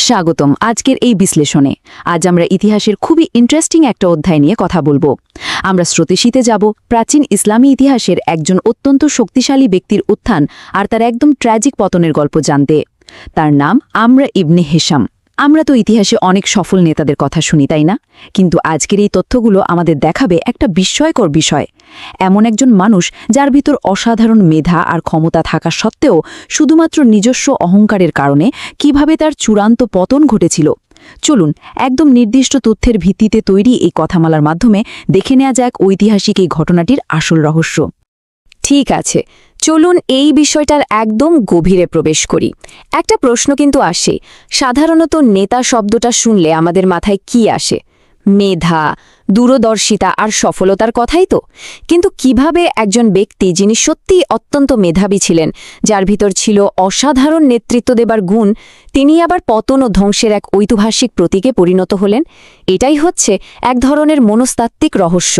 স্বাগতম আজকের এই বিশ্লেষণে। আজ আমরা ইতিহাসের খুবই ইন্টারেস্টিং একটা অধ্যায় নিয়ে কথা বলবো। আমরা স্রোতেশীতে যাব প্রাচীন ইসলামী ইতিহাসের একজন অত্যন্ত শক্তিশালী ব্যক্তির উত্থান আর তার একদম ট্র্যাজিক পতনের গল্প জানতে। তার নাম আমর ইবনে হিশাম। আমরা তো ইতিহাসে অনেক সফল নেতাদের কথা শুনি, তাই না? কিন্তু আজকের এই তথ্যগুলো আমাদের দেখাবে একটা বিস্ময়কর বিষয়। এমন একজন মানুষ যার ভিতর অসাধারণ মেধা আর ক্ষমতা থাকা সত্ত্বেও শুধুমাত্র নিজস্ব অহংকারের কারণে কিভাবে তার চূড়ান্ত পতন ঘটেছিল। চলুন একদম নির্দিষ্ট তথ্যের ভিত্তিতে তৈরি এই কথামালার মাধ্যমে দেখে নেওয়া যাক ঐতিহাসিক এই ঘটনাটির আসল রহস্য। ঠিক আছে, চলুন এই বিষয়টার একদম গভীরে প্রবেশ করি। একটা প্রশ্ন কিন্তু আসে, সাধারণত নেতা শব্দটা শুনলে আমাদের মাথায় কি আসে? মেধা, দূরদর্শিতা আর সফলতার কথাই তো। কিন্তু কিভাবে একজন ব্যক্তি যিনি সত্যিই অত্যন্ত মেধাবী ছিলেন, যার ভিতর ছিল অসাধারণ নেতৃত্ব দেবার গুণ, তিনি আবার পতন ও ধ্বংসের এক ঐতিহাসিক প্রতীকে পরিণত হলেন? এটাই হচ্ছে এক ধরনের মনস্তাত্ত্বিক রহস্য।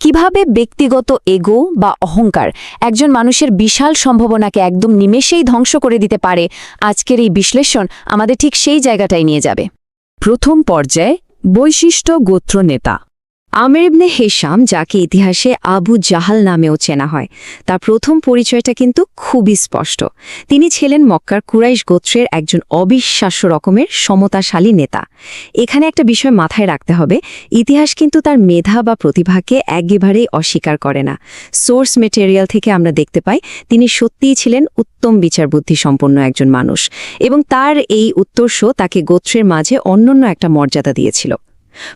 কিভাবে ব্যক্তিগত এগো বা অহংকার একজন মানুষের বিশাল সম্ভাবনাকে একদম নিমেষেই ধ্বংস করে দিতে পারে, আজকের এই বিশ্লেষণ আমাদের ঠিক সেই জায়গাটাই নিয়ে যাবে। প্রথম পর্যায়ে বৈশিষ্ট্য গোত্র নেতা আমর ইবনে হিশাম, যাকে ইতিহাসে আবু জাহাল নামেও চেনা হয়, তার প্রথম পরিচয়টা কিন্তু খুবই স্পষ্ট। তিনি ছিলেন মক্কার কুরাইশ গোত্রের একজন অবিশ্বাস্য রকমের সমতাশালী নেতা। এখানে একটা বিষয় মাথায় রাখতে হবে, ইতিহাস কিন্তু তার মেধা বা প্রতিভাকে একেবারেই অস্বীকার করে না। সোর্স মেটেরিয়াল থেকে আমরা দেখতে পাই তিনি সত্যিই ছিলেন উত্তম বিচারবুদ্ধি সম্পন্ন একজন মানুষ, এবং তার এই উত্তর্ষ তাকে গোত্রের মাঝে অনন্য একটা মর্যাদা দিয়েছিল।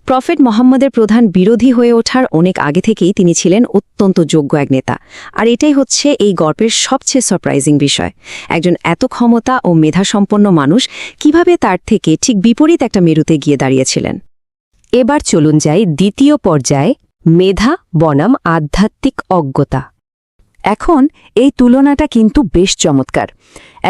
প্রফেট মোহাম্মদের প্রধান বিরোধী হয়ে ওঠার অনেক আগে থেকেই তিনি ছিলেন অত্যন্ত যোগ্য এক নেতা। আর এটাই হচ্ছে এই গল্পের সবচেয়ে সারপ্রাইজিং বিষয়। একজন এত ক্ষমতা ও মেধাসম্পন্ন মানুষ কিভাবে তার থেকে ঠিক বিপরীত একটা মেরুতে গিয়ে দাঁড়িয়েছিলেন। এবার চলুন যাই দ্বিতীয় পর্যায়ে, মেধা বনাম আধ্যাত্মিক অজ্ঞতা। এখন এই তুলনাটা কিন্তু বেশ চমৎকার।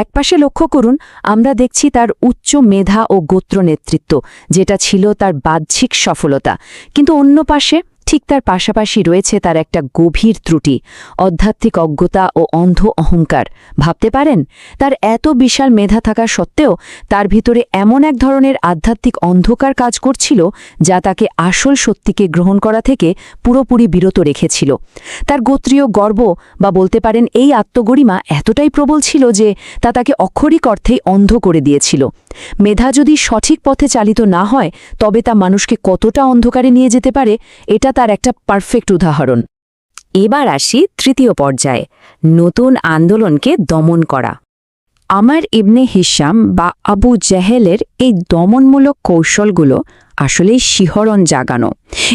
একপাশে লক্ষ্য করুন, আমরা দেখছি তার উচ্চ মেধা ও গোত্র নেতৃত্ব, যেটা ছিল তার বাহ্যিক সফলতা। কিন্তু অন্য পাশে, ঠিক তার পাশাপাশি রয়েছে তার একটা গভীর ত্রুটি, আধ্যাত্মিক অজ্ঞতা ও অন্ধ অহংকার। ভাবতে পারেন, তার এত বিশাল মেধা থাকা সত্ত্বেও তার ভিতরে এমন এক ধরনের আধ্যাত্মিক অন্ধকার কাজ করছিল, যা তাকে আসল সত্যিকে গ্রহণ করা থেকে পুরোপুরি বিরত রেখেছিল। তার গোত্রীয় গর্ব বা বলতে পারেন এই আত্মগরিমা এতটাই প্রবল ছিল যে তা তাকে অক্ষরিক অর্থেই অন্ধ করে দিয়েছিল। মেধা যদি সঠিক পথে চালিত না হয়, তবে তা মানুষকে কতটা অন্ধকারে নিয়ে যেতে পারে, এটা তার একটা পারফেক্ট উদাহরণ। এবার আসি তৃতীয় পর্যায়ে, নতুন আন্দোলনকে দমন করা। আমর ইবনে হিশাম বা আবু জাহেলের এই দমনমূলক কৌশলগুলো আসলেই শিহরণ জাগানো।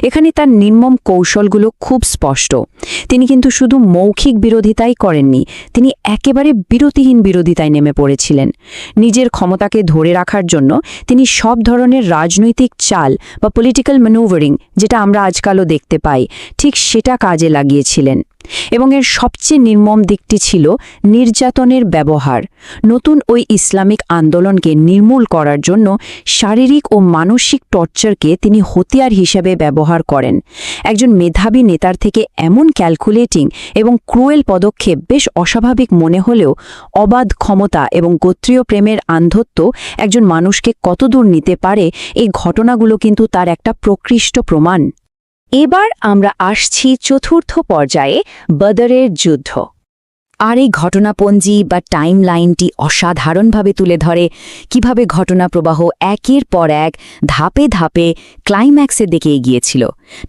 এখানে তার নির্মম কৌশলগুলো খুব স্পষ্ট। তিনি কিন্তু শুধু মৌখিক বিরোধিতাই করেননি, তিনি একেবারে বিরতিহীন বিরোধিতায় নেমে পড়েছিলেন। নিজের ক্ষমতাকে ধরে রাখার জন্য তিনি সব ধরনের রাজনৈতিক চাল বা পলিটিক্যাল ম্যানুভারিং, যেটা আমরা আজকালও দেখতে পাই, ঠিক সেটা কাজে লাগিয়েছিলেন। এবং এর সবচেয়ে নির্মম দিকটি ছিল নির্যাতনের ব্যবহার। নতুন ওই ইসলামিক আন্দোলনকে নির্মূল করার জন্য শারীরিক ও মানসিক টর্চারকে তিনি হাতিয়ার হিসেবে ব্যবহার করেন। একজন মেধাবী নেতার থেকে এমন ক্যালকুলেটিং এবং ক্রুয়েল পদক্ষেপ বেশ অস্বাভাবিক মনে হলেও অবাধ ক্ষমতা এবং গোত্রীয় প্রেমের আন্ধত্ব একজন মানুষকে কতদূর নিতে পারে, এই ঘটনাগুলো কিন্তু তার একটা প্রকৃষ্ট প্রমাণ। এবার আমরা আসছি চতুর্থ পর্যায়ে, বদরের যুদ্ধ। আর এই ঘটনাপঞ্জি বা টাইম লাইনটি অসাধারণভাবে তুলে ধরে কিভাবে ঘটনা প্রবাহ একের পর এক ধাপে ধাপে ক্লাইম্যাক্সের দিকে এগিয়েছিল।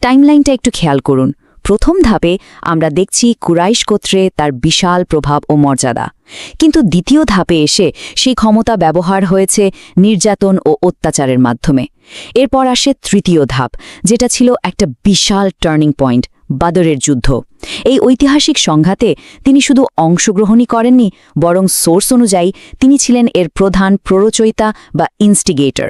টাইমলাইনটা একটু খেয়াল করুন। প্রথম ধাপে আমরা দেখছি কুরাইশ গোত্রে তার বিশাল প্রভাব ও মর্যাদা, কিন্তু দ্বিতীয় ধাপে এসে সেই ক্ষমতা ব্যবহার হয়েছে নির্যাতন ও অত্যাচারের মাধ্যমে। এরপর আসে তৃতীয় ধাপ, যেটা ছিল একটা বিশাল টার্নিং পয়েন্ট, বদরের যুদ্ধ। এই ঐতিহাসিক সংঘাতে তিনি শুধু অংশগ্রহণই করেননি, বরং সোর্স অনুযায়ী তিনি ছিলেন এর প্রধান প্ররোচয়িতা বা ইনস্টিগেটর।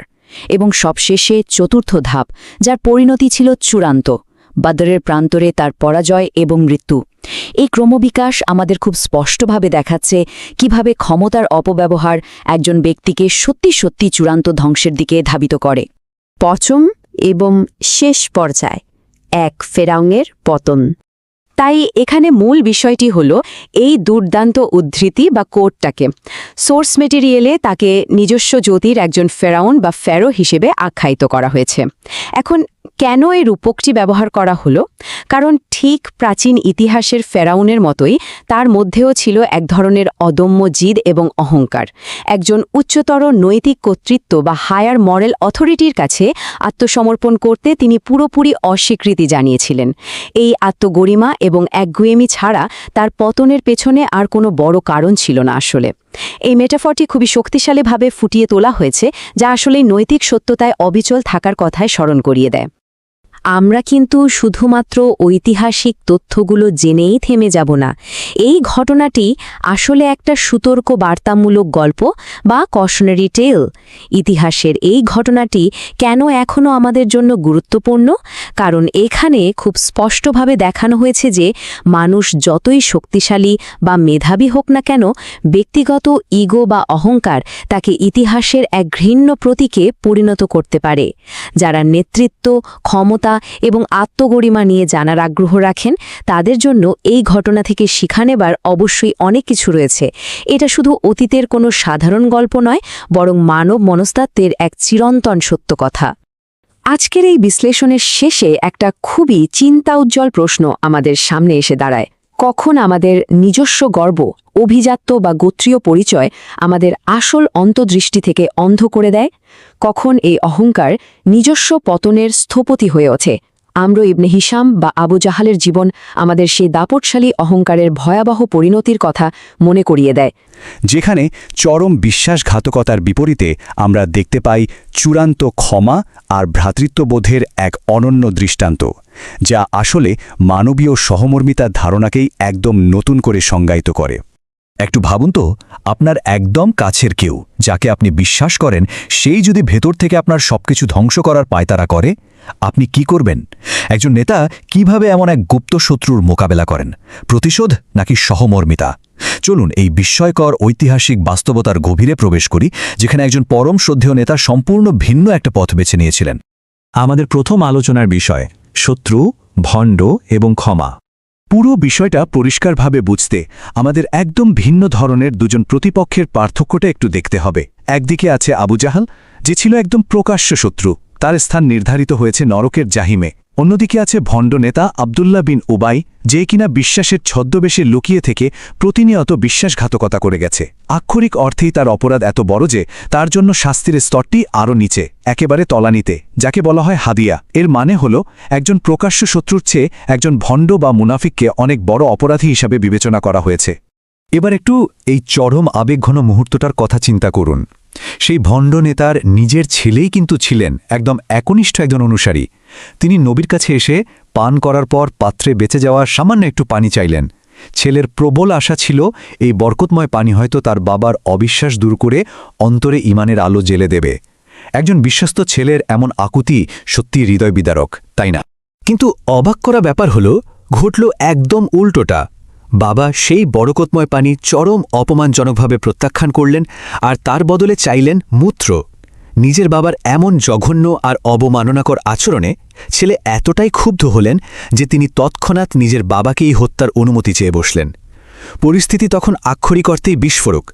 এবং সবশেষে চতুর্থ ধাপ, যার পরিণতি ছিল চূড়ান্ত, বদরের প্রান্তরে তার পরাজয় এবং মৃত্যু। এই ক্রমবিকাশ আমাদের খুব স্পষ্টভাবে দেখাচ্ছে কিভাবে ক্ষমতার অপব্যবহার একজন ব্যক্তিকে সত্যি সত্যি চূড়ান্ত ধ্বংসের দিকে ধাবিত করে। পঞ্চম এবং শেষ পর্যায়, এক ফেরাউনের পতন। তাই এখানে মূল বিষয়টি হল এই দুর্দান্ত উদ্ধৃতি বা কোটটাকে সোর্স মেটেরিয়ালে তাকে নিজস্ব জ্যোতির একজন ফেরাউন বা ফ্যারো হিসেবে আখ্যায়িত করা হয়েছে। এখন কেন এই রূপকটি ব্যবহার করা হলো? কারণ ঠিক প্রাচীন ইতিহাসের ফেরাউনের মতোই তার মধ্যেও ছিল এক ধরনের অদম্য জিদ এবং অহংকার। একজন উচ্চতর নৈতিক কর্তৃত্ব বা হায়ার মরাল অথরিটির কাছে আত্মসমর্পণ করতে তিনি পুরোপুরি অস্বীকৃতি জানিয়েছিলেন। এই আত্মগরিমা এবং একগুয়েমি ছাড়া তার পতনের পেছনে আর কোনো বড় কারণ ছিল না আসলে। এই মেটাফরটি খুবই শক্তিশালীভাবে ফুটিয়ে তোলা হয়েছে, যা আসলে নৈতিক সত্যতায় অবিচল থাকার কথায় স্মরণ করিয়ে দেয়। আমরা কিন্তু শুধুমাত্র ঐতিহাসিক তথ্যগুলো জেনেই থেমে যাব না। এই ঘটনাটি আসলে একটা সতর্ক বার্তামূলক গল্প বা কশনারি টেল। ইতিহাসের এই ঘটনাটি কেন এখনও আমাদের জন্য গুরুত্বপূর্ণ? কারণ এখানে খুব স্পষ্টভাবে দেখানো হয়েছে যে মানুষ যতই শক্তিশালী বা মেধাবী হোক না কেন, ব্যক্তিগত ইগো বা অহংকার তাকে ইতিহাসের এক ঘৃণ্য প্রতীকে পরিণত করতে পারে। যারা নেতৃত্ব, ক্ষমতা এবং আত্মগরিমা নিয়ে জানার আগ্রহ রাখেন, তাদের জন্য এই ঘটনা থেকে শিক্ষা নেবার অবশ্যই অনেক কিছু রয়েছে। এটা শুধু অতীতের কোনো সাধারণ গল্প নয়, বরং মানব মনস্তাত্ত্বের এক চিরন্তন সত্য কথা। আজকের এই বিশ্লেষণের শেষে একটা খুবই চিন্তা উজ্জ্বল প্রশ্ন আমাদের সামনে এসে দাঁড়ায়। কখন আমাদের নিজস্ব গর্ব, অভিজাত্য বা গোত্রীয় পরিচয় আমাদের আসল অন্তর্দৃষ্টি থেকে অন্ধ করে দেয়? কখন এই অহংকার নিজস্ব পতনের স্থপতি হয়ে ওঠে? আমর ইবনে হিশাম বা আবু জাহালের জীবন আমাদের সেই দাপটশালী অহংকারের ভয়াবহ পরিণতির কথা মনে করিয়ে দেয়, যেখানে চরম বিশ্বাসঘাতকতার বিপরীতে আমরা দেখতে পাই চূড়ান্ত ক্ষমা আর ভ্রাতৃত্ববোধের এক অনন্য দৃষ্টান্ত, যা আসলে মানবীয় সহমর্মিতার ধারণাকেই একদম নতুন করে সংজ্ঞায়িত করে। একটু ভাবুন তো, আপনার একদম কাছের কেউ, যাকে আপনি বিশ্বাস করেন, সেই যদি ভেতর থেকে আপনার সবকিছু ধ্বংস করার পায়তারা করে, আপনি কি করবেন? একজন নেতা কিভাবে এমন এক গুপ্ত শত্রুর মোকাবেলা করেন? প্রতিশোধ নাকি সহমর্মিতা? চলুন এই বিস্ময়কর ঐতিহাসিক বাস্তবতার গভীরে প্রবেশ করি, যেখানে একজন পরম শ্রদ্ধেয় নেতা সম্পূর্ণ ভিন্ন একটা পথ বেছে নিয়েছিলেন। আমাদের প্রথম আলোচনার বিষয় শত্রু, ভণ্ড এবং ক্ষমা। পুরো বিষয়টা পরিষ্কারভাবে বুঝতে আমাদের একদম ভিন্ন ধরনের দুজন প্রতিপক্ষের পার্থক্যটা একটু দেখতে হবে। একদিকে আছে আবু জাহাল, যে ছিল একদম প্রকাশ্য শত্রু, তার স্থান নির্ধারিত হয়েছে নরকের জাহিমে। অন্যদিকে আছে ভণ্ড নেতা আবদুল্লাহ বিন উবাই, যে কিনা বিশ্বাসের ছদ্মবেশে লুকিয়ে থেকে প্রতিনিয়ত বিশ্বাসঘাতকতা করে গেছে। আক্ষরিক অর্থেই তার অপরাধ এত বড় যে তার জন্য শাস্তির স্তরটি আরও নিচে, একেবারে তলানিতে, যাকে বলা হয় হাদিয়া। এর মানে হল একজন প্রকাশ্য শত্রুর চেয়ে একজন ভণ্ড বা মুনাফিককে অনেক বড় অপরাধী হিসাবে বিবেচনা করা হয়েছে। এবার একটু এই চরম আবেগঘন মুহূর্তটার কথা চিন্তা করুন। সেই ভণ্ড নেতার নিজের ছেলেই কিন্তু ছিলেন একদম একনিষ্ঠ একজন অনুসারী। তিনি নবীর কাছে এসে পান করার পর পাত্রে বেঁচে যাওয়া সামান্য একটু পানি চাইলেন। ছেলের প্রবল আশা ছিল এই বরকতময় পানি হয়তো তার বাবার অবিশ্বাস দূর করে অন্তরে ঈমানের আলো জ্বেলে দেবে। একজন বিশ্বস্ত ছেলের এমন আকুতি সত্যি হৃদয় বিদারক, তাই না? কিন্তু অবাক করা ব্যাপার হল, ঘটল একদম উল্টোটা। বাবা সেই বরকতময় পানি চরম অপমানজনকভাবে প্রত্যাখ্যান করলেন আর তার বদলে চাইলেন মূত্র। নিজের বাবার এমন জঘন্য আর অবমাননাকর আচরণে ছেলে এতটাই ক্ষুব্ধ হলেন যে তিনি তৎক্ষণাৎ নিজের বাবাকেই হত্যার অনুমতি চেয়ে বসলেন। পরিস্থিতি তখন আক্ষরিক অর্থেই বিস্ফোরক।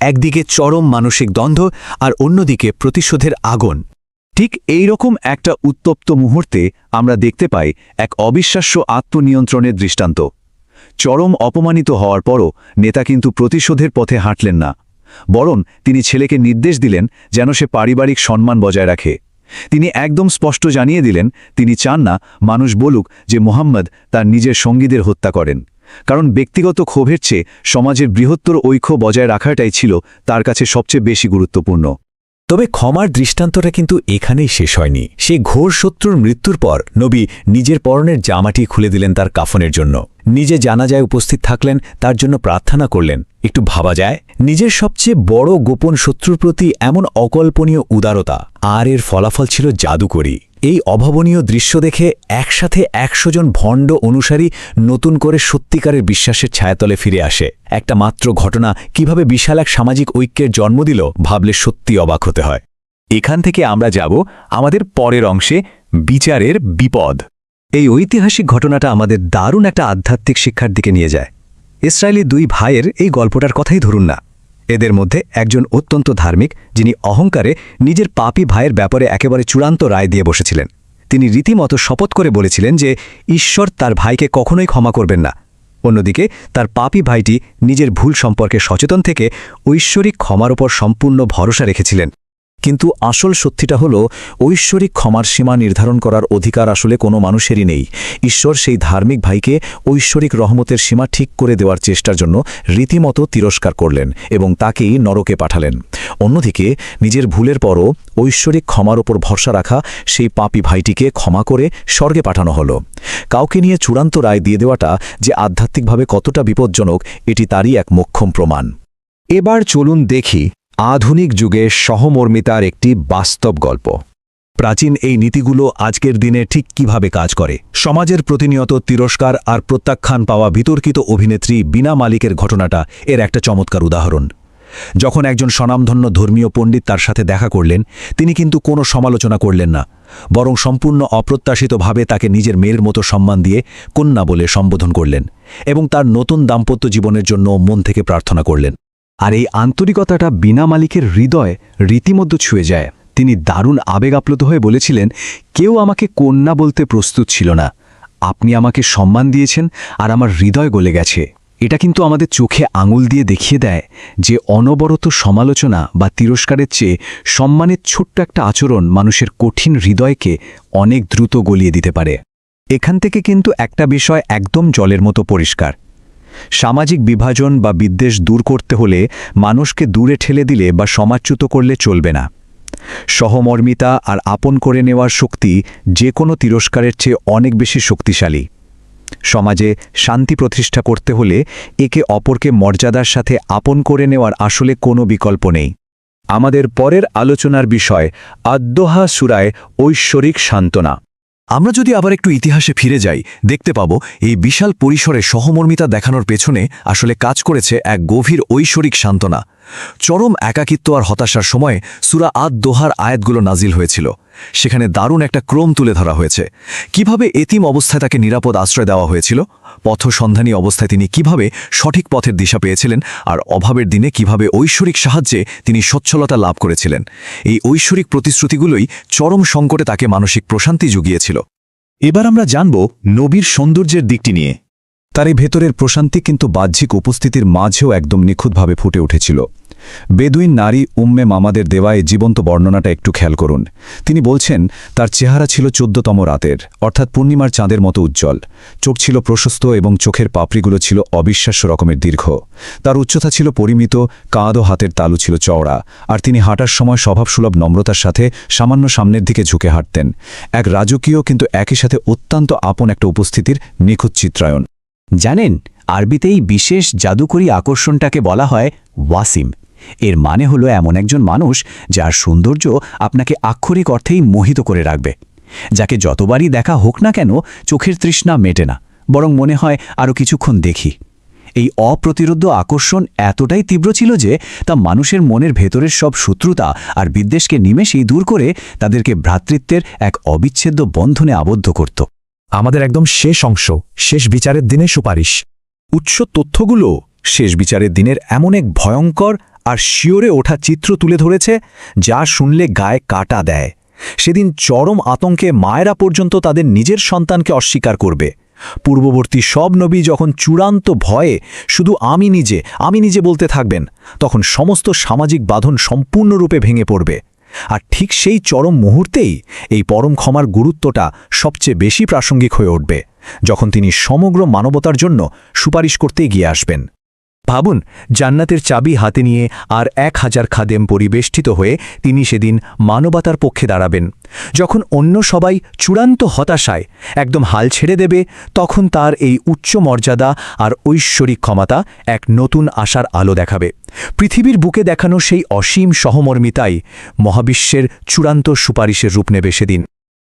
একদিকে চরম মানসিক দ্বন্দ্ব আর অন্যদিকে প্রতিশোধের আগুন। ঠিক এই রকম একটা উত্তপ্ত মুহূর্তে আমরা দেখতে পাই এক অবিশ্বাস্য আত্মনিয়ন্ত্রণের দৃষ্টান্ত। চরম অপমানিত হওয়ার পরও নেতা কিন্তু প্রতিশোধের পথে হাঁটলেন না, বরং তিনি ছেলেকে নির্দেশ দিলেন যেন সে পারিবারিক সম্মান বজায় রাখে। তিনি একদম স্পষ্ট জানিয়ে দিলেন তিনি চান না মানুষ বলুক যে মুহাম্মদ তার নিজের সঙ্গীদের হত্যা করেন, কারণ ব্যক্তিগত ক্ষোভের চেয়ে সমাজের বৃহত্তর ঐক্য বজায় রাখাটাই ছিল তার কাছে সবচেয়ে বেশি গুরুত্বপূর্ণ। তবে ক্ষমার দৃষ্টান্তটা কিন্তু এখানেই শেষ হয়নি। সেই ঘোর শত্রুর মৃত্যুর পর নবী নিজের পরনের জামাটি খুলে দিলেন তার কাফনের জন্য, নিজে জানাজায় উপস্থিত থাকলেন, তার জন্য প্রার্থনা করলেন। একটু ভাবা যায়, নিজের সবচেয়ে বড় গোপন শত্রুর প্রতি এমন অকল্পনীয় উদারতা, আর এর ফলাফল ছিল জাদুকরী। এই অভাবনীয় দৃশ্য দেখে একসাথে ১০০ জন ভণ্ড অনুসারী নতুন করে সত্যিকারের বিশ্বাসের ছায়াতলে ফিরে আসে। একটা মাত্র ঘটনা কিভাবে বিশাল এক সামাজিক ঐক্যের জন্ম দিল, ভাবলে সত্যি অবাক হতে হয়। এখান থেকে আমরা যাব আমাদের পরের অংশে, বিচারের বিপদ। এই ঐতিহাসিক ঘটনাটা আমাদের দারুণ একটা আধ্যাত্মিক শিক্ষার দিকে নিয়ে যায়। ইসরায়েলি দুই ভাইয়ের এই গল্পটার কথাই ধরুন না। এদের মধ্যে একজন অত্যন্ত ধার্মিক, যিনি অহংকারে নিজের পাপী ভাইয়ের ব্যাপারে একেবারে চূড়ান্ত রায় দিয়ে বসেছিলেন। তিনি রীতিমতো শপথ করে বলেছিলেন যে ঈশ্বর তার ভাইকে কখনোই ক্ষমা করবেন না। অন্যদিকে তার পাপী ভাইটি নিজের ভুল সম্পর্কে সচেতন থেকে ঐশ্বরিক ক্ষমার ওপর সম্পূর্ণ ভরসা রেখেছিলেন। কিন্তু আসল সত্যিটা হলো, ঐশ্বরিক ক্ষমার সীমা নির্ধারণ করার অধিকার আসলে কোনো মানুষেরই নেই। ঈশ্বর সেই ধার্মিক ভাইকে ঐশ্বরিক রহমতের সীমা ঠিক করে দেওয়ার চেষ্টার জন্য রীতিমতো তিরস্কার করলেন এবং তাকেই নরকে পাঠালেন। অন্যদিকে নিজের ভুলের পরও ঐশ্বরিক ক্ষমার ওপর ভরসা রাখা সেই পাপী ভাইটিকে ক্ষমা করে স্বর্গে পাঠানো হলো। কাউকে নিয়ে চূড়ান্ত রায় দিয়ে দেওয়াটা যে আধ্যাত্মিকভাবে কতটা বিপজ্জনক, এটি তারই এক মোক্ষম প্রমাণ। এবার চলুন দেখি আধুনিক যুগে সহমর্মিতার একটি বাস্তব গল্প। প্রাচীন এই নীতিগুলো আজকের দিনে ঠিক কিভাবে কাজ করে। সমাজের প্রতিনিয়ত তিরস্কার আর প্রত্যাখ্যান পাওয়া বিতর্কিত অভিনেত্রী বীণা মালিকের ঘটনাটা এর একটা চমৎকার উদাহরণ। যখন একজন স্বনামধন্য ধর্মীয় পণ্ডিত তার সাথে দেখা করলেন, তিনি কিন্তু কোনো সমালোচনা করলেন না, বরং সম্পূর্ণ অপ্রত্যাশিতভাবে তাকে নিজের মেয়ের মতো সম্মান দিয়ে কন্যা বলে সম্বোধন করলেন এবং তার নতুন দাম্পত্য জীবনের জন্য মন থেকে প্রার্থনা করলেন। আর এই আন্তরিকতাটা বীণা মালিকের হৃদয় রীতিমতো ছুঁয়ে যায়। তিনি দারুণ আবেগ আপ্লুত হয়ে বলেছিলেন, কেউ আমাকে কন্যা বলতে প্রস্তুত ছিল না, আপনি আমাকে সম্মান দিয়েছেন আর আমার হৃদয় গলে গেছে। এটা কিন্তু আমাদের চোখে আঙুল দিয়ে দেখিয়ে দেয় যে অনবরত সমালোচনা বা তিরস্কারের চেয়ে সম্মানের ছোট্ট একটা আচরণ মানুষের কঠিন হৃদয়কে অনেক দ্রুত গলিয়ে দিতে পারে। এখান থেকে কিন্তু একটা বিষয় একদম জলের মতো পরিষ্কার। সামাজিক বিভাজন বা বিদ্বেষ দূর করতে হলে মানুষকে দূরে ঠেলে দিলে বা সমাজচ্যুত করলে চলবে না। সহমর্মিতা আর আপন করে নেওয়ার শক্তি যে কোনো তিরস্কারের চেয়ে অনেক বেশি শক্তিশালী। সমাজে শান্তি প্রতিষ্ঠা করতে হলে একে অপরকে মর্যাদার সাথে আপন করে নেওয়ার আসলে কোনো বিকল্প নেই। আমাদের পরের আলোচনার বিষয় আদ-দোহা সূরায় ঐশ্বরিক সান্ত্বনা। আমরা যদি আবার একটু ইতিহাসে ফিরে যাই, দেখতে পাব এই বিশাল পরিসরে সহমর্মিতা দেখানোর পেছনে আসলে কাজ করেছে এক গভীর ঐশ্বরিক সান্ত্বনা। চরম একাকিত্ব আর হতাশার সময়ে সূরা আদ-দোহার আয়াতগুলো নাজিল হয়েছিল। সেখানে দারুণ একটা ক্রম তুলে ধরা হয়েছে। কিভাবে এতিম অবস্থায় তাকে নিরাপদ আশ্রয় দেওয়া হয়েছিল, পথসন্ধানী অবস্থায় তিনি কিভাবে সঠিক পথের দিশা পেয়েছিলেন, আর অভাবের দিনে কিভাবে ঐশ্বরিক সাহায্যে তিনি সচ্ছলতা লাভ করেছিলেন। এই ঐশ্বরিক প্রতিশ্রুতিগুলোই চরম সংকটে তাকে মানসিক প্রশান্তি জুগিয়েছিল। এবার আমরা জানব নবীর সৌন্দর্যের দিকটি নিয়ে। তার এই ভেতরের প্রশান্তি কিন্তু বাহ্যিক উপস্থিতির মাঝেও একদম নিখুঁতভাবে ফুটে উঠেছিল। বেদুইন নারী উম্মে মামাদের দেওয়া এই জীবন্ত বর্ণনাটা একটু খেয়াল করুন। তিনি বলছেন, তার চেহারা ছিল 14তম রাতের, অর্থাৎ পূর্ণিমার চাঁদের মতো উজ্জ্বল। চোখ ছিল প্রশস্ত এবং চোখের পাপড়িগুলো ছিল অবিশ্বাস্য রকমের দীর্ঘ। তার উচ্চতা ছিল পরিমিত, কাঁধ ও হাতের তালু ছিল চওড়া, আর তিনি হাঁটার সময় স্বভাবসুলভ নম্রতার সাথে সামান্য সামনের দিকে ঝুঁকে হাঁটতেন। এক রাজকীয় কিন্তু একই সাথে অত্যন্ত আপন একটা উপস্থিতির নিখুঁত চিত্রায়ন। জানেন, আরবিতেই বিশেষ জাদুকরী আকর্ষণটাকে বলা হয় ওয়াসিম। এর মানে হলো এমন একজন মানুষ যার সৌন্দর্য আপনাকে আক্ষরিক অর্থেই মোহিত করে রাখবে, যাকে যতবারই দেখা হোক না কেন চোখের তৃষ্ণা মেটে না, বরং মনে হয় আরও কিছুক্ষণ দেখি। এই অপ্রতিরোধ্য আকর্ষণ এতটাই তীব্র ছিল যে তা মানুষের মনের ভেতরের সব শত্রুতা আর বিদ্বেষকে নিমেষেই দূর করে তাদেরকে ভ্রাতৃত্বের এক অবিচ্ছেদ্য বন্ধনে আবদ্ধ করত। আমাদের একদম শেষ অংশ, শেষ বিচারের দিনে সুপারিশ। উৎস তথ্যগুলো শেষ বিচারের দিনের এমন এক ভয়ঙ্কর আর শিওরে ওঠা চিত্র তুলে ধরেছে যা শুনলে গায়ে কাটা দেয়। সেদিন চরম আতঙ্কে মায়েরা পর্যন্ত তাদের নিজের সন্তানকে অস্বীকার করবে। পূর্ববর্তী সব নবী যখন চূড়ান্ত ভয়ে শুধু আমি নিজে বলতে থাকবেন, তখন সমস্ত সামাজিক বাঁধন সম্পূর্ণরূপে ভেঙে পড়বে। আর ঠিক সেই চরম মুহূর্তেই এই পরম ক্ষমার গুরুত্বটা সবচেয়ে বেশি প্রাসঙ্গিক হয়ে উঠবে, যখন তিনি সমগ্র মানবতার জন্য সুপারিশ করতে এগিয়ে আসবেন। ভাবুন, জান্নাতের চাবি হাতে নিয়ে আর 1000 খাদেম পরিবেষ্টিত হয়ে তিনি সেদিন মানবতার পক্ষে দাঁড়াবেন। যখন অন্য সবাই চূড়ান্ত হতাশায় একদম হাল ছেড়ে দেবে, তখন তার এই উচ্চ মর্যাদা আর ঐশ্বরিক ক্ষমতা এক নতুন আশার আলো দেখাবে। পৃথিবীর বুকে দেখানো সেই অসীম সহমর্মিতাই মহাবিশ্বের চূড়ান্ত সুপারিশের রূপ নেবে সেদিন।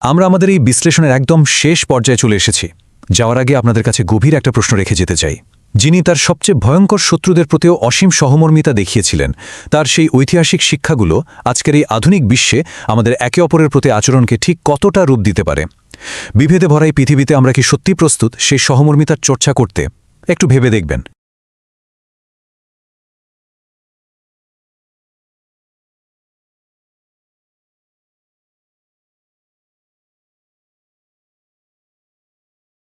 আমরা আমাদের এই বিশ্লেষণের একদম শেষ পর্যায়ে চলে এসেছি। যাওয়ার আগে আপনাদের কাছে গভীর একটা প্রশ্ন রেখে যেতে চাই। যিনি তার সবচেয়ে ভয়ঙ্কর শত্রুদের প্রতিও অসীম সহমর্মিতা দেখিয়েছিলেন, তার সেই ঐতিহাসিক শিক্ষাগুলো আজকের এই আধুনিক বিশ্বে আমাদের একে অপরের প্রতি আচরণকে ঠিক কতটা রূপ দিতে পারে? বিভেদে ভরা এই পৃথিবীতে আমরা কি সত্যি প্রস্তুত সেই সহমর্মিতার চর্চা করতে? একটু ভেবে দেখবেন।